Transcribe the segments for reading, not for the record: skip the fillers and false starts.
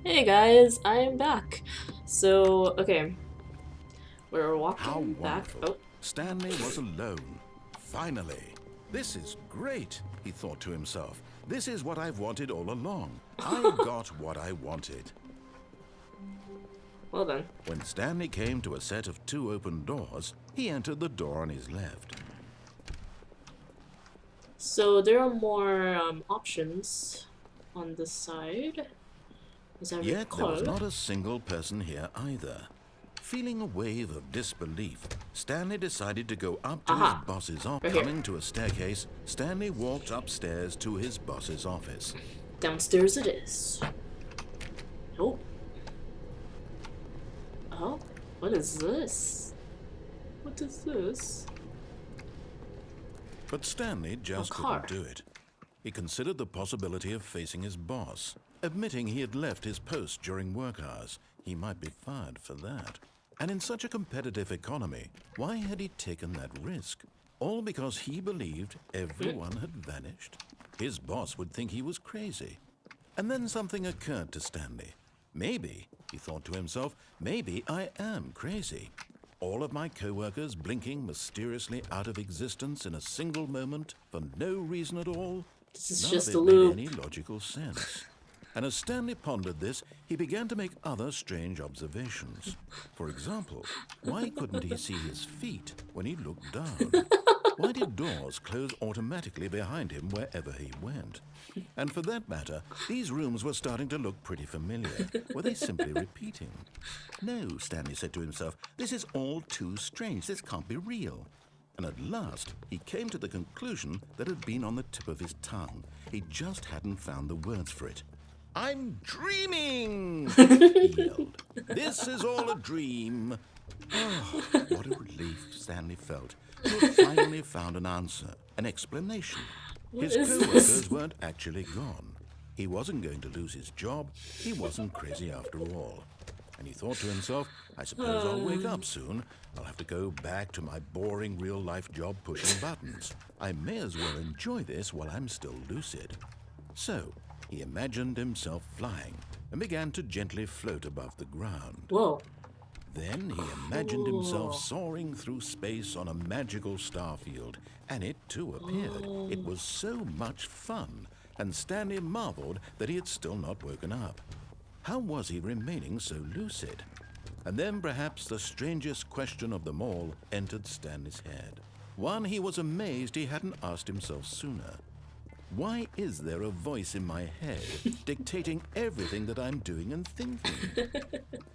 Hey guys, I am back. So, okay, we're How walking back. wonderful. Oh, Stanley was alone. Finally. This is great, he thought to himself. This is what I've wanted all along. I got what I wanted. well then. When Stanley came to a set of two open doors, he entered the door on his left. So there are more options on this side, as I Yet there was recall. not a single person here either. Feeling a wave of disbelief, Stanley decided to go up to his Aha, boss's office. right here. Coming to a staircase, Stanley walked upstairs to his boss's office. Downstairs it is. Oh. Oh, what is this? What is this? But Stanley just car. couldn't do it. He considered the possibility of facing his boss. Admitting he had left his post during work hours, he might be fired for that. And in such a competitive economy, why had he taken that risk? All because he believed everyone had vanished? His boss would think he was crazy. And then something occurred to Stanley. Maybe, he thought to himself, maybe I am crazy. All of my co-workers blinking mysteriously out of existence in a single moment for no reason at all. This is None just of a it made loop. any logical sense. And as Stanley pondered this, he began to make other strange observations. For example, why couldn't he see his feet when he looked down? Why did doors close automatically behind him wherever he went? And for that matter, these rooms were starting to look pretty familiar. Were they simply repeating? No, Stanley said to himself, this is all too strange. This can't be real. And at last, he came to the conclusion that had been on the tip of his tongue. He just hadn't found the words for it. I'm dreaming, he yelled. This is all a dream. Oh, what a relief Stanley felt to have finally found an answer, an explanation. His is co-workers this? weren't actually gone. He wasn't going to lose his job. He wasn't crazy after all. And he thought to himself, I suppose I'll wake up soon. I'll have to go back to my boring real-life job pushing buttons. I may as well enjoy this while I'm still lucid. So, he imagined himself flying and began to gently float above the ground. Whoa. Then he imagined himself soaring through space on a magical starfield, and it too appeared. It was so much fun, and Stanley marveled that he had still not woken up. How was he remaining so lucid? And then perhaps the strangest question of them all entered Stanley's head. One he was amazed he hadn't asked himself sooner. Why is there a voice in my head dictating everything that I'm doing and thinking?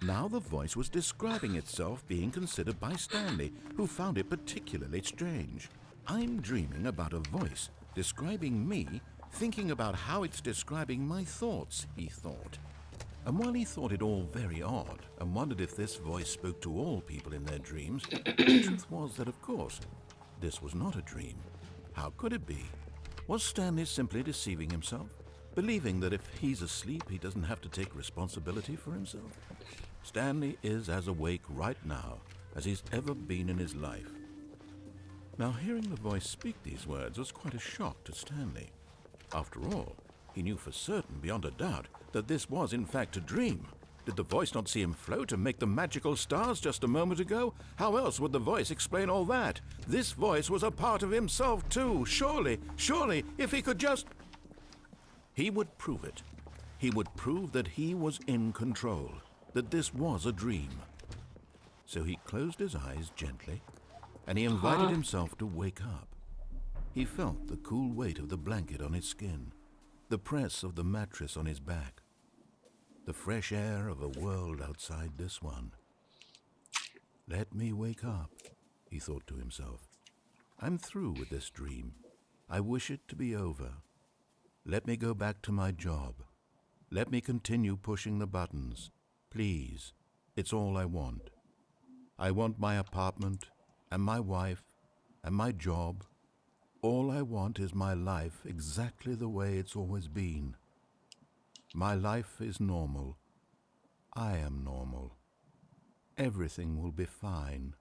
Now the voice was describing itself being considered by Stanley, who found it particularly strange. I'm dreaming about a voice describing me, thinking about how it's describing my thoughts, he thought. And while he thought it all very odd and wondered if this voice spoke to all people in their dreams, the truth was that, of course, this was not a dream. How could it be? Was Stanley simply deceiving himself, believing that if he's asleep, he doesn't have to take responsibility for himself? Stanley is as awake right now as he's ever been in his life. Now, hearing the voice speak these words was quite a shock to Stanley. After all, he knew for certain, beyond a doubt, that this was in fact a dream. Did the voice not see him float and make the magical stars just a moment ago? How else would the voice explain all that? This voice was a part of himself too. Surely, if he could just... He would prove it. He would prove that he was in control, that this was a dream. So he closed his eyes gently, and he invited himself to wake up. He felt the cool weight of the blanket on his skin, the press of the mattress on his back, the fresh air of a world outside this one. Let me wake up, he thought to himself. I'm through with this dream. I wish it to be over. Let me go back to my job. Let me continue pushing the buttons. Please, it's all I want. I want my apartment and my wife and my job. All I want is my life exactly the way it's always been. My life is normal. I am normal. Everything will be fine.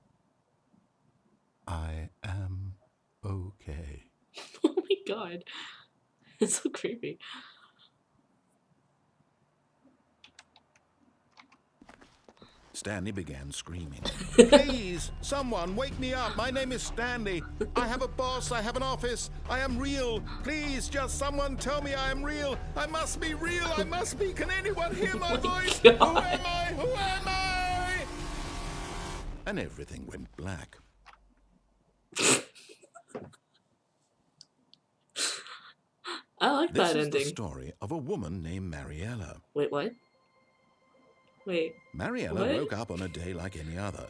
I am okay. Oh my god. It's so creepy. Stanley began screaming. Please, someone, wake me up. My name is Stanley. I have a boss. I have an office. I am real. Please, just someone tell me I am real. I must be real. I must be. Can anyone hear my voice? God. Who am I? Who am I? And everything went black. I like that This is ending. the story of a woman named Mariella. Wait, what? Wait. Mariella What? woke up on a day like any other.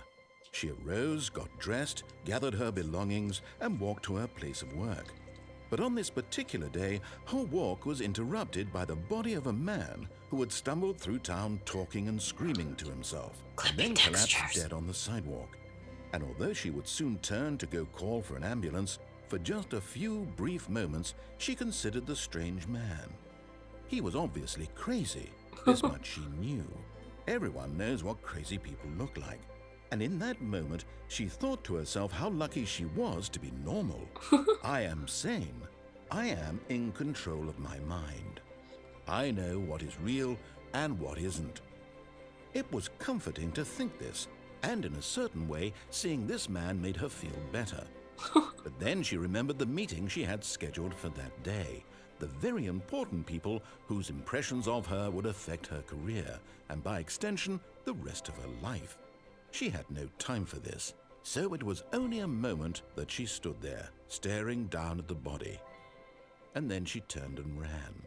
She arose, got dressed, gathered her belongings, and walked to her place of work. But on this particular day, her walk was interrupted by the body of a man who had stumbled through town talking and screaming to himself, and then collapsed dead on the sidewalk. And although she would soon turn to go call for an ambulance, for just a few brief moments, she considered the strange man. He was obviously crazy. This much she knew. Everyone knows what crazy people look like. And in that moment, she thought to herself how lucky she was to be normal. I am sane. I am in control of my mind. I know what is real and what isn't. It was comforting to think this, and in a certain way, seeing this man made her feel better. But then she remembered the meeting she had scheduled for that day. The very important people whose impressions of her would affect her career, and by extension, the rest of her life. She had no time for this, so it was only a moment that she stood there, staring down at the body. And then she turned and ran.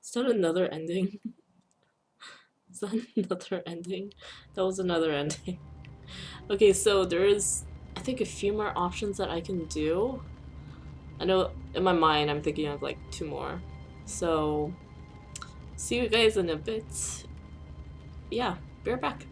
Is that another ending? Is that another ending? That was another ending. Okay, so there is, I think, a few more options that I can do. I know in my mind I'm thinking of like 2 more. So, see you guys in a bit. Yeah, be right back.